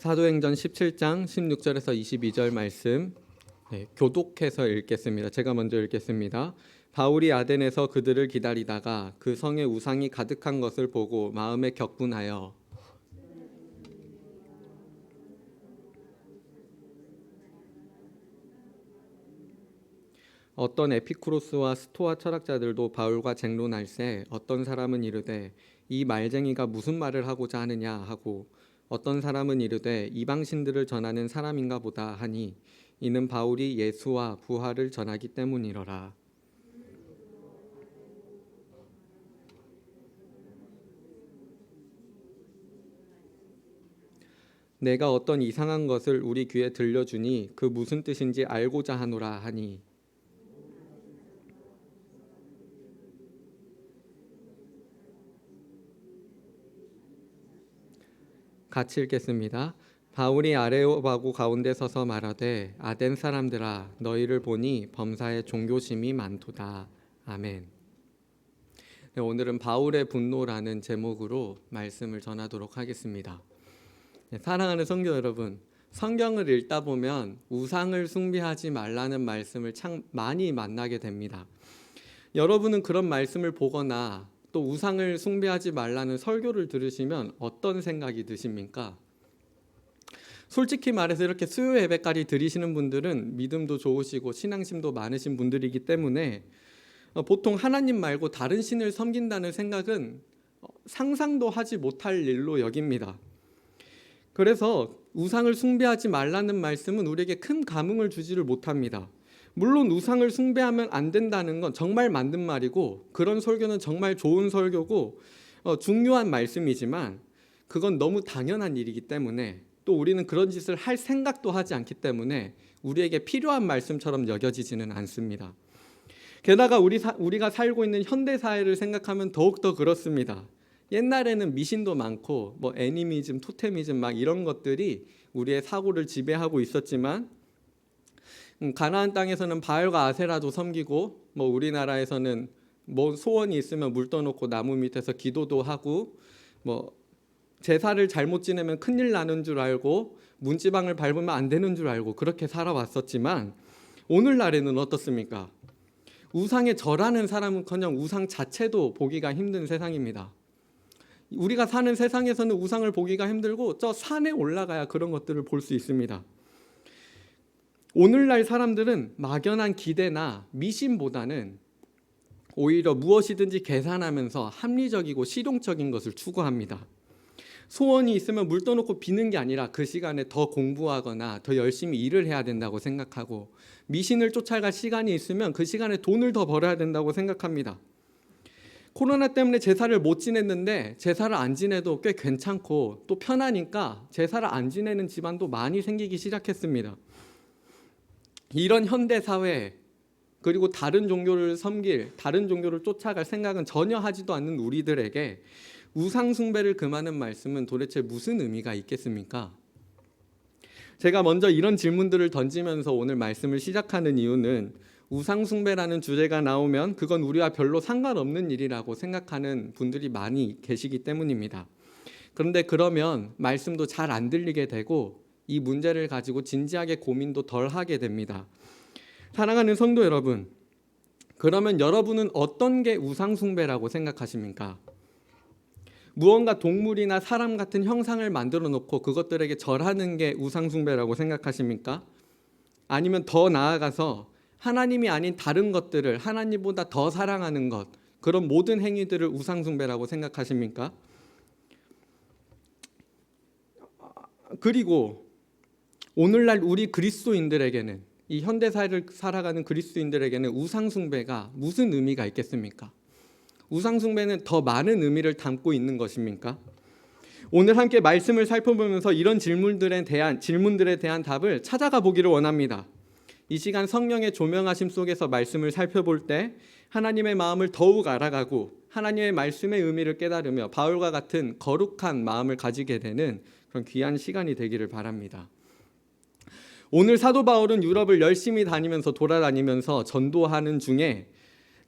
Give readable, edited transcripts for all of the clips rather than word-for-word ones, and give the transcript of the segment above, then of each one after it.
사도행전 17장 16절에서 22절 말씀 교독해서 읽겠습니다. 제가 먼저 읽겠습니다. 바울이 아덴에서 그들을 기다리다가 그 성에 우상이 가득한 것을 보고 마음에 격분하여 어떤 에피쿠로스와 스토아 철학자들도 바울과 쟁론할세 어떤 사람은 이르되 이 말쟁이가 무슨 말을 하고자 하느냐 하고 어떤 사람은 이르되 이방신들을 전하는 사람인가 보다 하니 이는 바울이 예수와 부활을 전하기 때문이러라. 내가 어떤 이상한 것을 우리 귀에 들려주니 그 무슨 뜻인지 알고자 하노라 하니 같이 읽겠습니다. 바울이 아레오바고 가운데 서서 말하되 아덴 사람들아 너희를 보니 범사에 종교심이 많도다. 아멘. 네, 오늘은 바울의 분노라는 제목으로 말씀을 전하도록 하겠습니다. 네, 사랑하는 성도 여러분, 성경을 읽다 보면 우상을 숭배하지 말라는 말씀을 참 많이 만나게 됩니다. 여러분은 그런 말씀을 보거나 또 우상을 숭배하지 말라는 설교를 들으시면 어떤 생각이 드십니까? 솔직히 말해서 이렇게 수요 예배까지 드리시는 분들은 믿음도 좋으시고 신앙심도 많으신 분들이기 때문에 보통 하나님 말고 다른 신을 섬긴다는 생각은 상상도 하지 못할 일로 여깁니다. 그래서 우상을 숭배하지 말라는 말씀은 우리에게 큰 감흥을 주지를 못합니다. 물론 우상을 숭배하면 안 된다는 건 정말 맞는 말이고 그런 설교는 정말 좋은 설교고 중요한 말씀이지만 그건 너무 당연한 일이기 때문에 또 우리는 그런 짓을 할 생각도 하지 않기 때문에 우리에게 필요한 말씀처럼 여겨지지는 않습니다. 게다가 우리가 살고 있는 현대사회를 생각하면 더욱더 그렇습니다. 옛날에는 미신도 많고 애니미즘, 토테미즘 막 이런 것들이 우리의 사고를 지배하고 있었지만 가나안 땅에서는 바알과 아세라도 섬기고 우리나라에서는 소원이 있으면 물 떠놓고 나무 밑에서 기도도 하고 제사를 잘못 지내면 큰일 나는 줄 알고 문지방을 밟으면 안 되는 줄 알고 그렇게 살아왔었지만 오늘날에는 어떻습니까? 우상에 절하는 사람은커녕 우상 자체도 보기가 힘든 세상입니다. 우리가 사는 세상에서는 우상을 보기가 힘들고 저 산에 올라가야 그런 것들을 볼 수 있습니다. 오늘날 사람들은 막연한 기대나 미신보다는 오히려 무엇이든지 계산하면서 합리적이고 실용적인 것을 추구합니다. 소원이 있으면 물 떠놓고 비는 게 아니라 그 시간에 더 공부하거나 더 열심히 일을 해야 된다고 생각하고 미신을 쫓아갈 시간이 있으면 그 시간에 돈을 더 벌어야 된다고 생각합니다. 코로나 때문에 제사를 못 지냈는데 제사를 안 지내도 꽤 괜찮고 또 편하니까 제사를 안 지내는 집안도 많이 생기기 시작했습니다. 이런 현대사회 그리고 다른 종교를 섬길, 다른 종교를 쫓아갈 생각은 전혀 하지도 않는 우리들에게 우상 숭배를 금하는 말씀은 도대체 무슨 의미가 있겠습니까? 제가 먼저 이런 질문들을 던지면서 오늘 말씀을 시작하는 이유는 우상 숭배라는 주제가 나오면 그건 우리와 별로 상관없는 일이라고 생각하는 분들이 많이 계시기 때문입니다. 그런데 그러면 말씀도 잘 안 들리게 되고 이 문제를 가지고 진지하게 고민도 덜 하게 됩니다. 사랑하는 성도 여러분, 그러면 여러분은 어떤 게 우상 숭배라고 생각하십니까? 무언가 동물이나 사람 같은 형상을 만들어 놓고 그것들에게 절하는 게 우상 숭배라고 생각하십니까? 아니면 더 나아가서 하나님이 아닌 다른 것들을 하나님보다 더 사랑하는 것, 그런 모든 행위들을 우상 숭배라고 생각하십니까? 그리고 오늘날 우리 그리스도인들에게는 이 현대사회를 살아가는 그리스도인들에게는 우상 숭배가 무슨 의미가 있겠습니까? 우상 숭배는 더 많은 의미를 담고 있는 것입니까? 오늘 함께 말씀을 살펴보면서 이런 질문들에 대한 답을 찾아가 보기를 원합니다. 이 시간 성령의 조명하심 속에서 말씀을 살펴볼 때 하나님의 마음을 더욱 알아가고 하나님의 말씀의 의미를 깨달으며 바울과 같은 거룩한 마음을 가지게 되는 그런 귀한 시간이 되기를 바랍니다. 오늘 사도 바울은 유럽을 열심히 돌아다니면서 전도하는 중에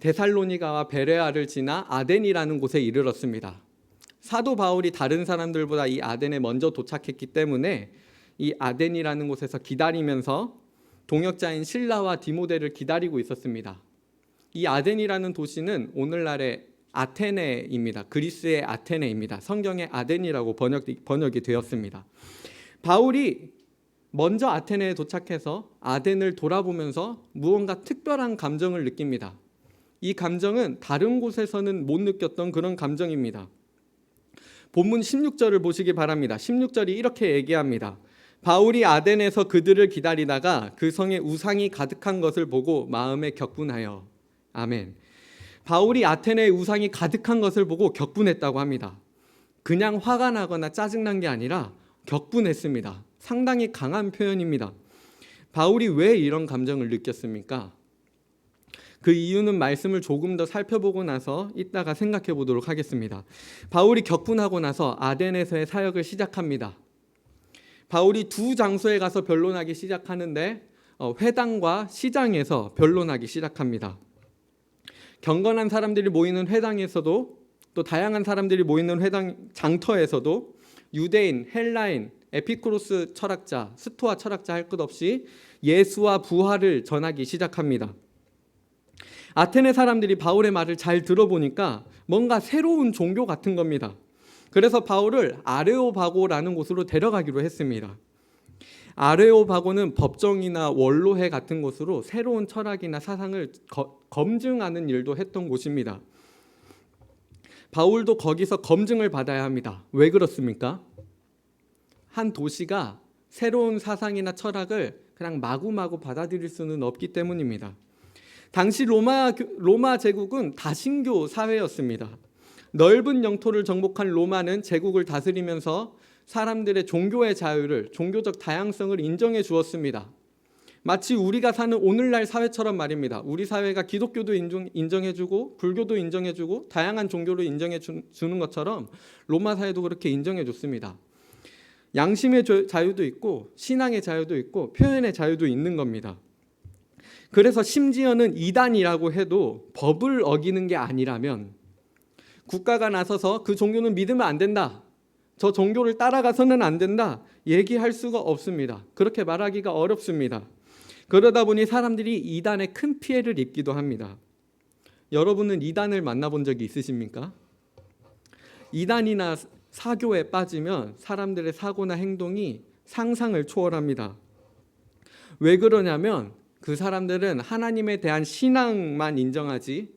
데살로니가와 베레아를 지나 아덴이라는 곳에 이르렀습니다. 사도 바울이 다른 사람들보다 이 아덴에 먼저 도착했기 때문에 이 아덴이라는 곳에서 기다리면서 동역자인 실라와 디모데를 기다리고 있었습니다. 이 아덴이라는 도시는 오늘날의 아테네입니다. 그리스의 아테네입니다. 성경에 아덴이라고 번역이 되었습니다. 바울이 먼저 아테네에 도착해서 아덴을 돌아보면서 무언가 특별한 감정을 느낍니다. 이 감정은 다른 곳에서는 못 느꼈던 그런 감정입니다. 본문 16절을 보시기 바랍니다. 16절이 이렇게 얘기합니다. 바울이 아덴에서 그들을 기다리다가 그 성에 우상이 가득한 것을 보고 마음에 격분하여. 아멘. 바울이 아테네에 우상이 가득한 것을 보고 격분했다고 합니다. 그냥 화가 나거나 짜증난 게 아니라 격분했습니다. 상당히 강한 표현입니다. 바울이 왜 이런 감정을 느꼈습니까? 그 이유는 말씀을 조금 더 살펴보고 나서 이따가 생각해 보도록 하겠습니다. 바울이 격분하고 나서 아덴에서의 사역을 시작합니다. 바울이 두 장소에 가서 변론하기 시작하는데 회당과 시장에서 변론하기 시작합니다. 경건한 사람들이 모이는 회당에서도 또 다양한 사람들이 모이는 회당 장터에서도 유대인, 헬라인, 에피쿠로스 철학자, 스토아 철학자 할 것 없이 예수와 부활을 전하기 시작합니다. 아테네 사람들이 바울의 말을 잘 들어보니까 뭔가 새로운 종교 같은 겁니다. 그래서 바울을 아레오바고라는 곳으로 데려가기로 했습니다. 아레오바고는 법정이나 원로회 같은 곳으로 새로운 철학이나 사상을 검증하는 일도 했던 곳입니다. 바울도 거기서 검증을 받아야 합니다. 왜 그렇습니까? 한 도시가 새로운 사상이나 철학을 그냥 마구마구 받아들일 수는 없기 때문입니다. 당시 로마 제국은 다신교 사회였습니다. 넓은 영토를 정복한 로마는 제국을 다스리면서 사람들의 종교의 자유를, 종교적 다양성을 인정해 주었습니다. 마치 우리가 사는 오늘날 사회처럼 말입니다. 우리 사회가 기독교도 인정해주고 불교도 인정해주고 다양한 종교를 인정해 주는 것처럼 로마 사회도 그렇게 인정해 줬습니다. 양심의 자유도 있고 신앙의 자유도 있고 표현의 자유도 있는 겁니다. 그래서 심지어는 이단이라고 해도 법을 어기는 게 아니라면 국가가 나서서 그 종교는 믿으면 안 된다, 저 종교를 따라가서는 안 된다 얘기할 수가 없습니다. 그렇게 말하기가 어렵습니다. 그러다 보니 사람들이 이단에 큰 피해를 입기도 합니다. 여러분은 이단을 만나본 적이 있으십니까? 이단이나 사교에 빠지면 사람들의 사고나 행동이 상상을 초월합니다. 왜 그러냐면 그 사람들은 하나님에 대한 신앙만 인정하지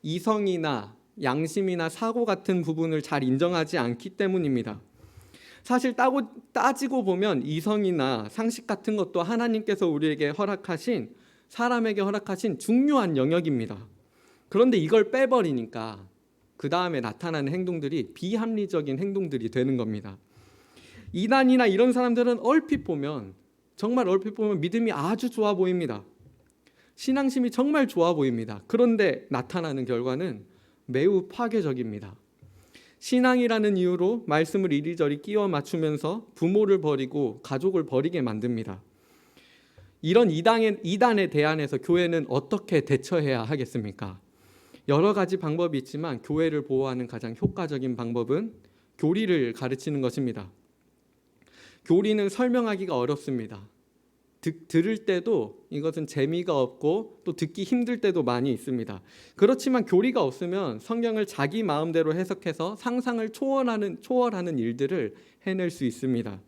이성이나 양심이나 사고 같은 부분을 잘 인정하지 않기 때문입니다. 사실 따지고 보면 이성이나 상식 같은 것도 하나님께서 우리에게 허락하신, 사람에게 허락하신 중요한 영역입니다. 그런데 이걸 빼버리니까 그 다음에 나타나는 행동들이 비합리적인 행동들이 되는 겁니다. 이단이나 이런 사람들은 정말 얼핏 보면 믿음이 아주 좋아 보입니다. 신앙심이 정말 좋아 보입니다. 그런데 나타나는 결과는 매우 파괴적입니다. 신앙이라는 이유로 말씀을 이리저리 끼워 맞추면서 부모를 버리고 가족을 버리게 만듭니다. 이런 이단에 대안해서 교회는 어떻게 대처해야 하겠습니까? 여러 가지 방법이 있지만 교회를 보호하는 가장 효과적인 방법은 교리를 가르치는 것입니다. 교리는 설명하기가 어렵습니다. 들을 때도 이것은 재미가 없고 또 듣기 힘들 때도 많이 있습니다. 그렇지만 교리가 없으면 성경을 자기 마음대로 해석해서 상상을 초월하는 일들을 해낼 수 있습니다.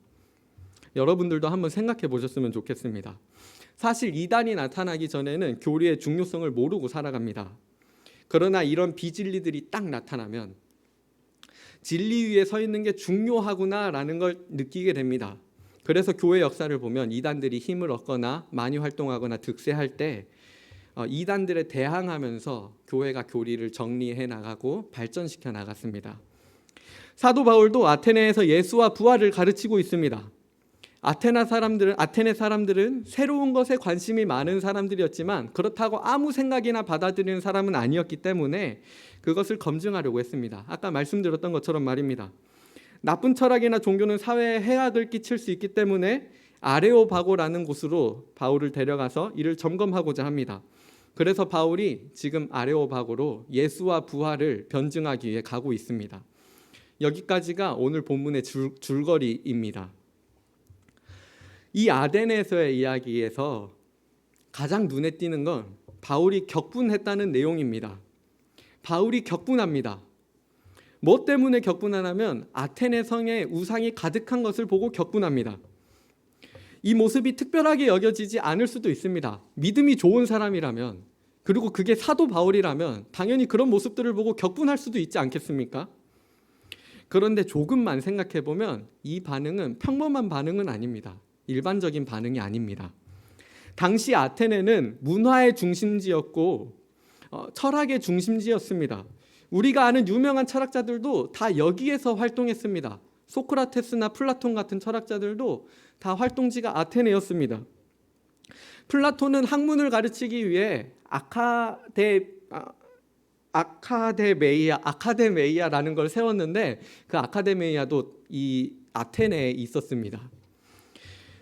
여러분들도 한번 생각해 보셨으면 좋겠습니다. 사실 이단이 나타나기 전에는 교리의 중요성을 모르고 살아갑니다. 그러나 이런 비진리들이 딱 나타나면 진리 위에 서 있는 게 중요하구나라는 걸 느끼게 됩니다. 그래서 교회 역사를 보면 이단들이 힘을 얻거나 많이 활동하거나 득세할 때 이단들에 대항하면서 교회가 교리를 정리해 나가고 발전시켜 나갔습니다. 사도 바울도 아테네에서 예수와 부활을 가르치고 있습니다. 아테네 사람들은 새로운 것에 관심이 많은 사람들이었지만 그렇다고 아무 생각이나 받아들이는 사람은 아니었기 때문에 그것을 검증하려고 했습니다. 아까 말씀드렸던 것처럼 말입니다. 나쁜 철학이나 종교는 사회에 해악을 끼칠 수 있기 때문에 아레오바고라는 곳으로 바울을 데려가서 이를 점검하고자 합니다. 그래서 바울이 지금 아레오바고로 예수와 부활을 변증하기 위해 가고 있습니다. 여기까지가 오늘 본문의 줄거리입니다. 이 아덴에서의 이야기에서 가장 눈에 띄는 건 바울이 격분했다는 내용입니다. 바울이 격분합니다. 뭐 때문에 격분하냐면 아테네 성에 우상이 가득한 것을 보고 격분합니다. 이 모습이 특별하게 여겨지지 않을 수도 있습니다. 믿음이 좋은 사람이라면, 그리고 그게 사도 바울이라면 당연히 그런 모습들을 보고 격분할 수도 있지 않겠습니까? 그런데 조금만 생각해 보면 이 반응은 평범한 반응은 아닙니다. 일반적인 반응이 아닙니다. 당시 아테네는 문화의 중심지였고 철학의 중심지였습니다. 우리가 아는 유명한 철학자들도 다 여기에서 활동했습니다. 소크라테스나 플라톤 같은 철학자들도 다 활동지가 아테네였습니다. 플라톤은 학문을 가르치기 위해 아카데메이아라는 걸 세웠는데 그 아카데메이아도 이 아테네에 있었습니다.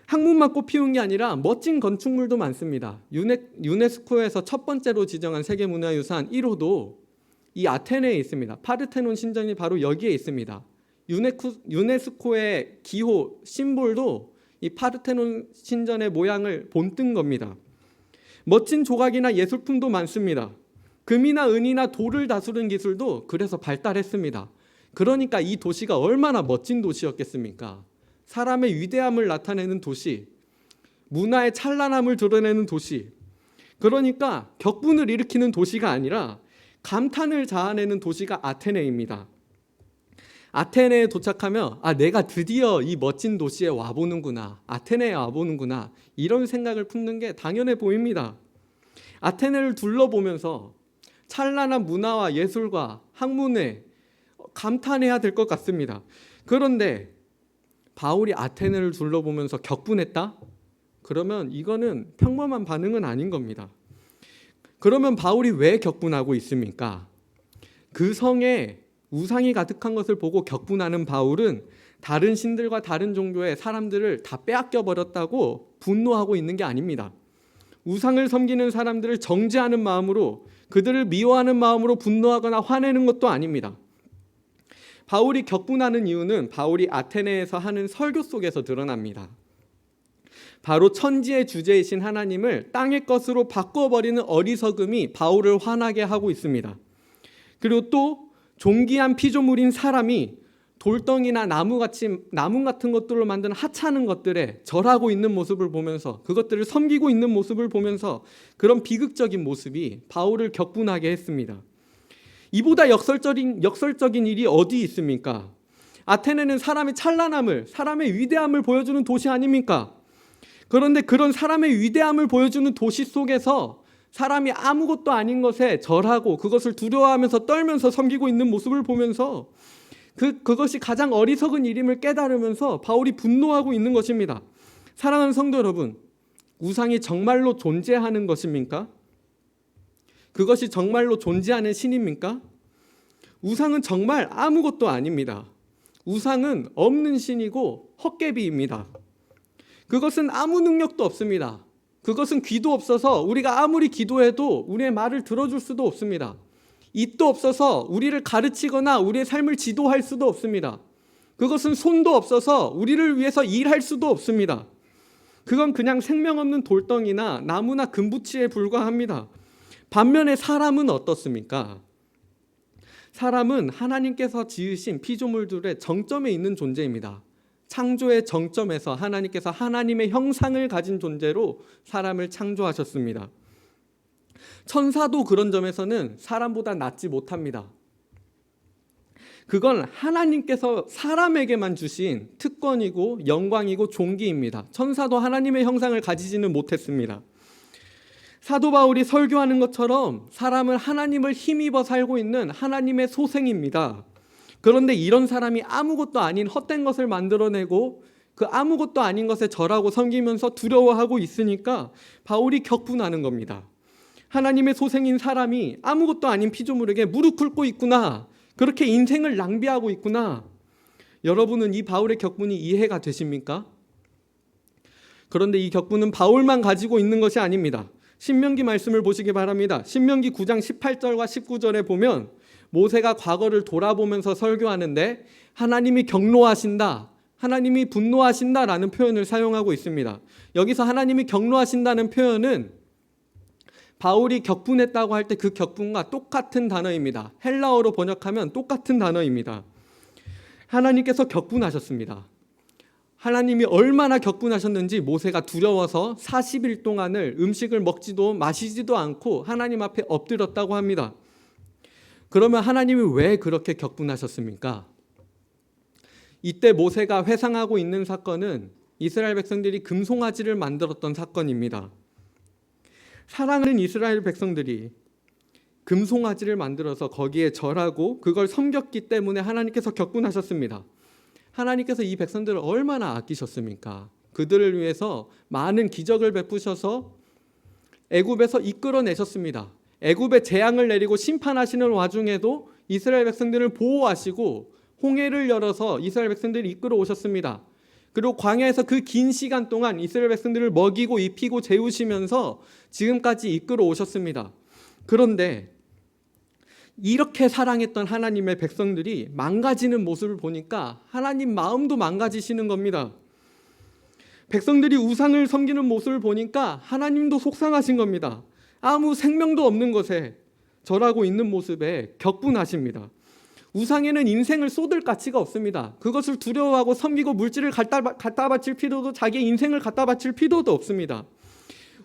학문만 꽃피운 게 아니라 멋진 건축물도 많습니다. 유네스코에서 첫 번째로 지정한 세계문화유산 1호도 이 아테네에 있습니다. 파르테논 신전이 바로 여기에 있습니다. 유네스코의 기호, 심볼도 이 파르테논 신전의 모양을 본뜬 겁니다. 멋진 조각이나 예술품도 많습니다. 금이나 은이나 돌을 다스리는 기술도 그래서 발달했습니다. 그러니까 이 도시가 얼마나 멋진 도시였겠습니까? 사람의 위대함을 나타내는 도시, 문화의 찬란함을 드러내는 도시. 그러니까 격분을 일으키는 도시가 아니라 감탄을 자아내는 도시가 아테네입니다. 아테네에 도착하며 내가 드디어 이 멋진 도시에 와보는구나, 아테네에 와보는구나, 이런 생각을 품는 게 당연해 보입니다. 아테네를 둘러보면서 찬란한 문화와 예술과 학문에 감탄해야 될 것 같습니다. 그런데 바울이 아테네를 둘러보면서 격분했다? 그러면 이거는 평범한 반응은 아닌 겁니다. 그러면 바울이 왜 격분하고 있습니까? 그 성에 우상이 가득한 것을 보고 격분하는 바울은 다른 신들과 다른 종교의 사람들을 다 빼앗겨 버렸다고 분노하고 있는 게 아닙니다. 우상을 섬기는 사람들을 정죄하는 마음으로, 그들을 미워하는 마음으로 분노하거나 화내는 것도 아닙니다. 바울이 격분하는 이유는 바울이 아테네에서 하는 설교 속에서 드러납니다. 바로 천지의 주제이신 하나님을 땅의 것으로 바꿔버리는 어리석음이 바울을 화나게 하고 있습니다. 그리고 또 존귀한 피조물인 사람이 돌덩이나 나무 같은 것들로 만든 하찮은 것들에 절하고 있는 모습을 보면서, 그것들을 섬기고 있는 모습을 보면서 그런 비극적인 모습이 바울을 격분하게 했습니다. 이보다 역설적인 일이 어디 있습니까? 아테네는 사람의 찬란함을, 사람의 위대함을 보여주는 도시 아닙니까? 그런데 그런 사람의 위대함을 보여주는 도시 속에서 사람이 아무것도 아닌 것에 절하고 그것을 두려워하면서 떨면서 섬기고 있는 모습을 보면서 그것이 가장 어리석은 일임을 깨달으면서 바울이 분노하고 있는 것입니다. 사랑하는 성도 여러분, 우상이 정말로 존재하는 것입니까? 그것이 정말로 존재하는 신입니까? 우상은 정말 아무것도 아닙니다. 우상은 없는 신이고 헛개비입니다. 그것은 아무 능력도 없습니다. 그것은 귀도 없어서 우리가 아무리 기도해도 우리의 말을 들어줄 수도 없습니다. 입도 없어서 우리를 가르치거나 우리의 삶을 지도할 수도 없습니다. 그것은 손도 없어서 우리를 위해서 일할 수도 없습니다. 그건 그냥 생명 없는 돌덩이나 나무나 금붙이에 불과합니다. 반면에 사람은 어떻습니까? 사람은 하나님께서 지으신 피조물들의 정점에 있는 존재입니다. 창조의 정점에서 하나님께서 하나님의 형상을 가진 존재로 사람을 창조하셨습니다. 천사도 그런 점에서는 사람보다 낫지 못합니다. 그건 하나님께서 사람에게만 주신 특권이고 영광이고 존귀입니다. 천사도 하나님의 형상을 가지지는 못했습니다. 사도 바울이 설교하는 것처럼 사람은 하나님을 힘입어 살고 있는 하나님의 소생입니다. 그런데 이런 사람이 아무것도 아닌 헛된 것을 만들어내고 그 아무것도 아닌 것에 절하고 섬기면서 두려워하고 있으니까 바울이 격분하는 겁니다. 하나님의 소생인 사람이 아무것도 아닌 피조물에게 무릎 꿇고 있구나, 그렇게 인생을 낭비하고 있구나. 여러분은 이 바울의 격분이 이해가 되십니까? 그런데 이 격분은 바울만 가지고 있는 것이 아닙니다. 신명기 말씀을 보시기 바랍니다. 신명기 9장 18절과 19절에 보면 모세가 과거를 돌아보면서 설교하는데 하나님이 경노하신다, 하나님이 분노하신다라는 표현을 사용하고 있습니다. 여기서 하나님이 경노하신다는 표현은 바울이 격분했다고 할 때 그 격분과 똑같은 단어입니다. 헬라어로 번역하면 똑같은 단어입니다. 하나님께서 격분하셨습니다. 하나님이 얼마나 격분하셨는지 모세가 두려워서 40일 동안을 음식을 먹지도 마시지도 않고 하나님 앞에 엎드렸다고 합니다. 그러면 하나님이 왜 그렇게 격분하셨습니까? 이때 모세가 회상하고 있는 사건은 이스라엘 백성들이 금송아지를 만들었던 사건입니다. 사랑하는 이스라엘 백성들이 금송아지를 만들어서 거기에 절하고 그걸 섬겼기 때문에 하나님께서 격분하셨습니다. 하나님께서 이 백성들을 얼마나 아끼셨습니까? 그들을 위해서 많은 기적을 베푸셔서 애굽에서 이끌어내셨습니다. 애굽에 재앙을 내리고 심판하시는 와중에도 이스라엘 백성들을 보호하시고 홍해를 열어서 이스라엘 백성들을 이끌어 오셨습니다. 그리고 광야에서 그 긴 시간 동안 이스라엘 백성들을 먹이고 입히고 재우시면서 지금까지 이끌어 오셨습니다. 그런데 이렇게 사랑했던 하나님의 백성들이 망가지는 모습을 보니까 하나님 마음도 망가지시는 겁니다. 백성들이 우상을 섬기는 모습을 보니까 하나님도 속상하신 겁니다. 아무 생명도 없는 것에 절하고 있는 모습에 격분하십니다. 우상에는 인생을 쏟을 가치가 없습니다. 그것을 두려워하고 섬기고 물질을 갖다 바칠 필요도, 자기 인생을 갖다 바칠 필요도 없습니다.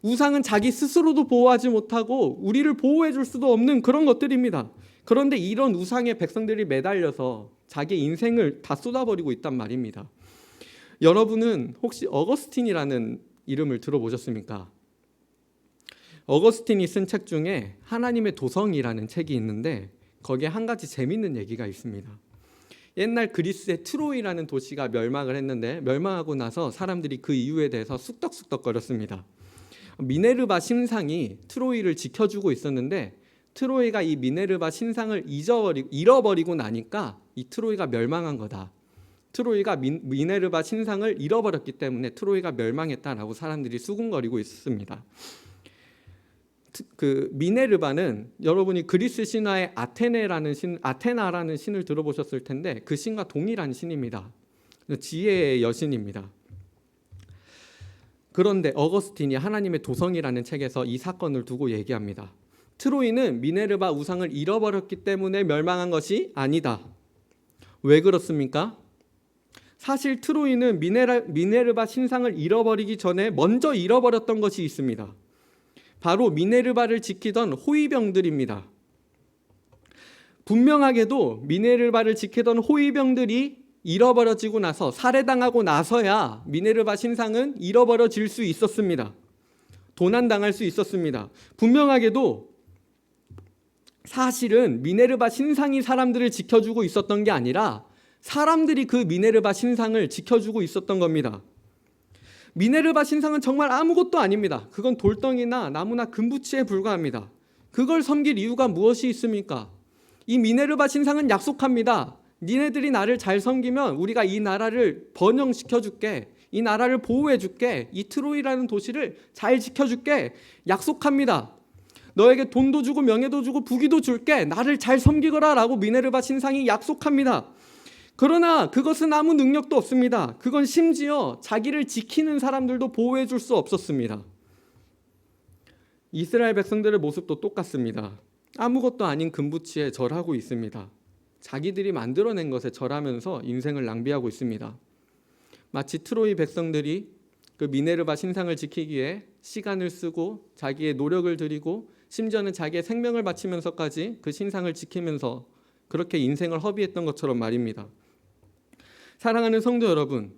우상은 자기 스스로도 보호하지 못하고 우리를 보호해 줄 수도 없는 그런 것들입니다. 그런데 이런 우상의 백성들이 매달려서 자기 인생을 다 쏟아버리고 있단 말입니다. 여러분은 혹시 어거스틴이라는 이름을 들어보셨습니까? 어거스틴이 쓴 책 중에 하나님의 도성이라는 책이 있는데 거기에 한 가지 재밌는 얘기가 있습니다. 옛날 그리스의 트로이라는 도시가 멸망을 했는데 멸망하고 나서 사람들이 그 이유에 대해서 쑥덕쑥덕거렸습니다. 미네르바 신상이 트로이를 지켜주고 있었는데 트로이가 이 미네르바 신상을 잃어버리고 나니까 이 트로이가 멸망한 거다. 트로이가 미네르바 신상을 잃어버렸기 때문에 트로이가 멸망했다라고 사람들이 수군거리고 있습니다. 그 미네르바는 여러분이 그리스 신화의 아테나라는 신을 들어보셨을 텐데 그 신과 동일한 신입니다. 지혜의 여신입니다. 그런데 어거스틴이 하나님의 도성이라는 책에서 이 사건을 두고 얘기합니다. 트로이는 미네르바 우상을 잃어버렸기 때문에 멸망한 것이 아니다. 왜 그렇습니까? 사실 트로이는 미네르바 신상을 잃어버리기 전에 먼저 잃어버렸던 것이 있습니다. 바로 미네르바를 지키던 호위병들입니다. 분명하게도 미네르바를 지키던 호위병들이 잃어버려지고 나서 살해당하고 나서야 미네르바 신상은 잃어버려질 수 있었습니다. 도난당할 수 있었습니다. 분명하게도 사실은 미네르바 신상이 사람들을 지켜주고 있었던 게 아니라 사람들이 그 미네르바 신상을 지켜주고 있었던 겁니다. 미네르바 신상은 정말 아무것도 아닙니다. 그건 돌덩이나 나무나 금붙이에 불과합니다. 그걸 섬길 이유가 무엇이 있습니까? 이 미네르바 신상은 약속합니다. 니네들이 나를 잘 섬기면 우리가 이 나라를 번영시켜줄게. 이 나라를 보호해줄게. 이 트로이라는 도시를 잘 지켜줄게. 약속합니다. 너에게 돈도 주고 명예도 주고 부귀도 줄게. 나를 잘 섬기거라 라고 미네르바 신상이 약속합니다. 그러나 그것은 아무 능력도 없습니다. 그건 심지어 자기를 지키는 사람들도 보호해 줄 수 없었습니다. 이스라엘 백성들의 모습도 똑같습니다. 아무것도 아닌 금붙이에 절하고 있습니다. 자기들이 만들어낸 것에 절하면서 인생을 낭비하고 있습니다. 마치 트로이 백성들이 그 미네르바 신상을 지키기 위해 시간을 쓰고 자기의 노력을 들이고 심지어는 자기의 생명을 바치면서까지 그 신상을 지키면서 그렇게 인생을 허비했던 것처럼 말입니다. 사랑하는 성도 여러분,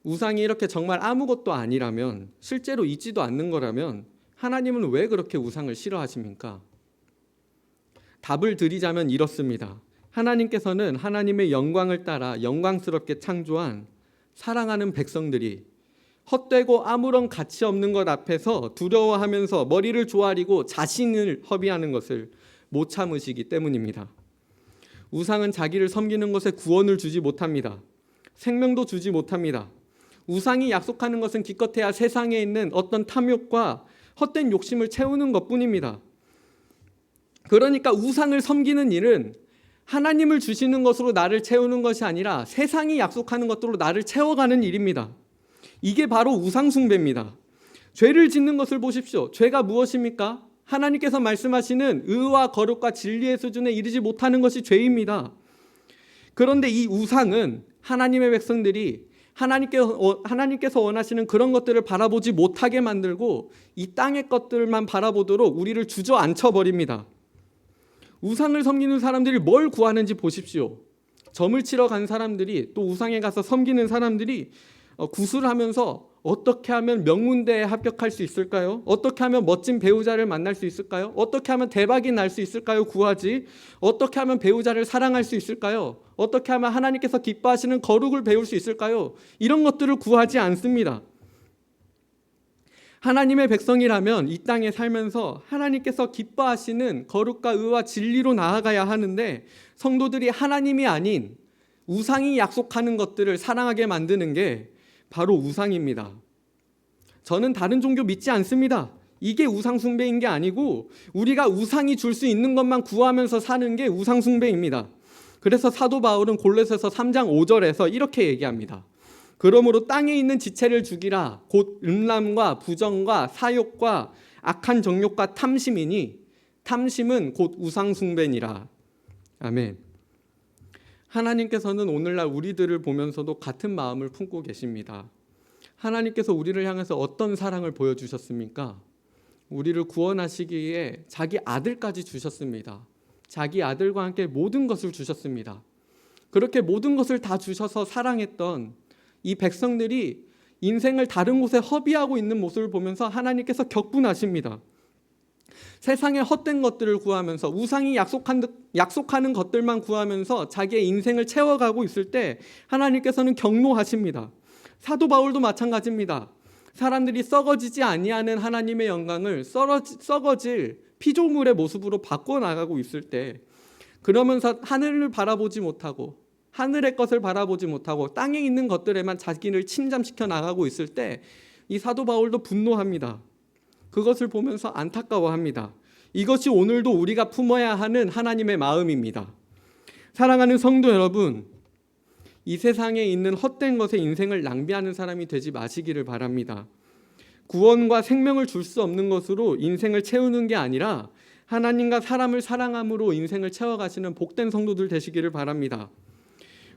우상이 이렇게 정말 아무것도 아니라면, 실제로 있지도 않는 거라면 하나님은 왜 그렇게 우상을 싫어하십니까? 답을 드리자면 이렇습니다. 하나님께서는 하나님의 영광을 따라 영광스럽게 창조한 사랑하는 백성들이 헛되고 아무런 가치 없는 것 앞에서 두려워하면서 머리를 조아리고 자신을 허비하는 것을 못 참으시기 때문입니다. 우상은 자기를 섬기는 것에 구원을 주지 못합니다. 생명도 주지 못합니다. 우상이 약속하는 것은 기껏해야 세상에 있는 어떤 탐욕과 헛된 욕심을 채우는 것뿐입니다. 그러니까 우상을 섬기는 일은 하나님을 주시는 것으로 나를 채우는 것이 아니라 세상이 약속하는 것들로 나를 채워가는 일입니다. 이게 바로 우상 숭배입니다. 죄를 짓는 것을 보십시오. 죄가 무엇입니까? 하나님께서 말씀하시는 의와 거룩과 진리의 수준에 이르지 못하는 것이 죄입니다. 그런데 이 우상은 하나님의 백성들이 하나님께서 원하시는 그런 것들을 바라보지 못하게 만들고 이 땅의 것들만 바라보도록 우리를 주저앉혀 버립니다. 우상을 섬기는 사람들이 뭘 구하는지 보십시오. 점을 치러 간 사람들이, 또 우상에 가서 섬기는 사람들이 구슬하면서 어떻게 하면 명문대에 합격할 수 있을까요? 어떻게 하면 멋진 배우자를 만날 수 있을까요? 어떻게 하면 대박이 날 수 있을까요? 구하지. 어떻게 하면 배우자를 사랑할 수 있을까요? 어떻게 하면 하나님께서 기뻐하시는 거룩을 배울 수 있을까요? 이런 것들을 구하지 않습니다. 하나님의 백성이라면 이 땅에 살면서 하나님께서 기뻐하시는 거룩과 의와 진리로 나아가야 하는데, 성도들이 하나님이 아닌 우상이 약속하는 것들을 사랑하게 만드는 게 바로 우상입니다. 저는 다른 종교 믿지 않습니다. 이게 우상 숭배인 게 아니고 우리가 우상이 줄 수 있는 것만 구하면서 사는 게 우상 숭배입니다. 그래서 사도 바울은 골로새서 3장 5절에서 이렇게 얘기합니다. 그러므로 땅에 있는 지체를 죽이라. 곧 음란과 부정과 사욕과 악한 정욕과 탐심이니 탐심은 곧 우상 숭배니라. 아멘. 하나님께서는 오늘날 우리들을 보면서도 같은 마음을 품고 계십니다. 하나님께서 우리를 향해서 어떤 사랑을 보여주셨습니까? 우리를 구원하시기에 자기 아들까지 주셨습니다. 자기 아들과 함께 모든 것을 주셨습니다. 그렇게 모든 것을 다 주셔서 사랑했던 이 백성들이 인생을 다른 곳에 허비하고 있는 모습을 보면서 하나님께서 격분하십니다. 세상의 헛된 것들을 구하면서 우상이 약속하는 것들만 구하면서 자기의 인생을 채워가고 있을 때 하나님께서는 경노하십니다. 사도 바울도 마찬가지입니다. 사람들이 썩어지지 아니하는 하나님의 영광을 썩어질 피조물의 모습으로 바꿔나가고 있을 때, 그러면서 하늘을 바라보지 못하고 하늘의 것을 바라보지 못하고 땅에 있는 것들에만 자기를 침잠시켜 나가고 있을 때 이 사도 바울도 분노합니다. 그것을 보면서 안타까워합니다. 이것이 오늘도 우리가 품어야 하는 하나님의 마음입니다. 사랑하는 성도 여러분, 이 세상에 있는 헛된 것에 인생을 낭비하는 사람이 되지 마시기를 바랍니다. 구원과 생명을 줄 수 없는 것으로 인생을 채우는 게 아니라 하나님과 사람을 사랑함으로 인생을 채워가시는 복된 성도들 되시기를 바랍니다.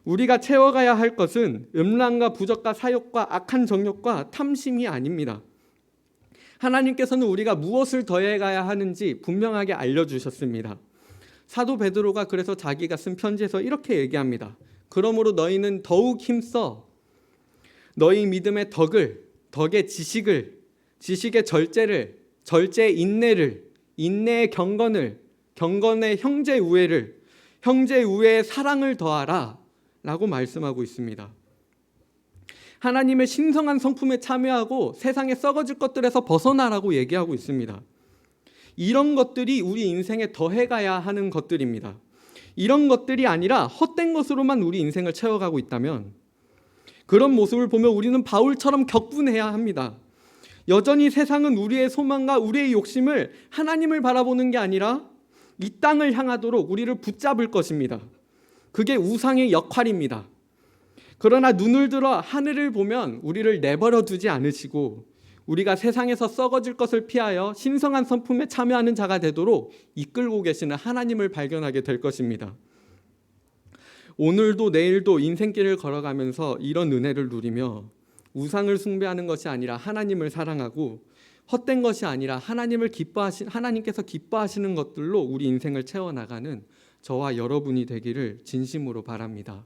우리가 채워가야 할 것은 음란과 부적과 사욕과 악한 정욕과 탐심이 아닙니다. 하나님께서는 우리가 무엇을 더해가야 하는지 분명하게 알려주셨습니다. 사도 베드로가 그래서 자기가 쓴 편지에서 이렇게 얘기합니다. 그러므로 너희는 더욱 힘써 너희 믿음의 덕의 지식을, 지식의 절제를, 절제의 인내를, 인내의 경건을, 경건의 형제 우애를, 형제 우애의 사랑을 더하라 라고 말씀하고 있습니다. 하나님의 신성한 성품에 참여하고 세상에 썩어질 것들에서 벗어나라고 얘기하고 있습니다. 이런 것들이 우리 인생에 더해가야 하는 것들입니다. 이런 것들이 아니라 헛된 것으로만 우리 인생을 채워가고 있다면, 그런 모습을 보면 우리는 바울처럼 격분해야 합니다. 여전히 세상은 우리의 소망과 우리의 욕심을 하나님을 바라보는 게 아니라 이 땅을 향하도록 우리를 붙잡을 것입니다. 그게 우상의 역할입니다. 그러나 눈을 들어 하늘을 보면 우리를 내버려 두지 않으시고 우리가 세상에서 썩어질 것을 피하여 신성한 성품에 참여하는 자가 되도록 이끌고 계시는 하나님을 발견하게 될 것입니다. 오늘도 내일도 인생길을 걸어가면서 이런 은혜를 누리며 우상을 숭배하는 것이 아니라 하나님을 사랑하고 헛된 것이 아니라 하나님께서 기뻐하시는 것들로 우리 인생을 채워나가는 저와 여러분이 되기를 진심으로 바랍니다.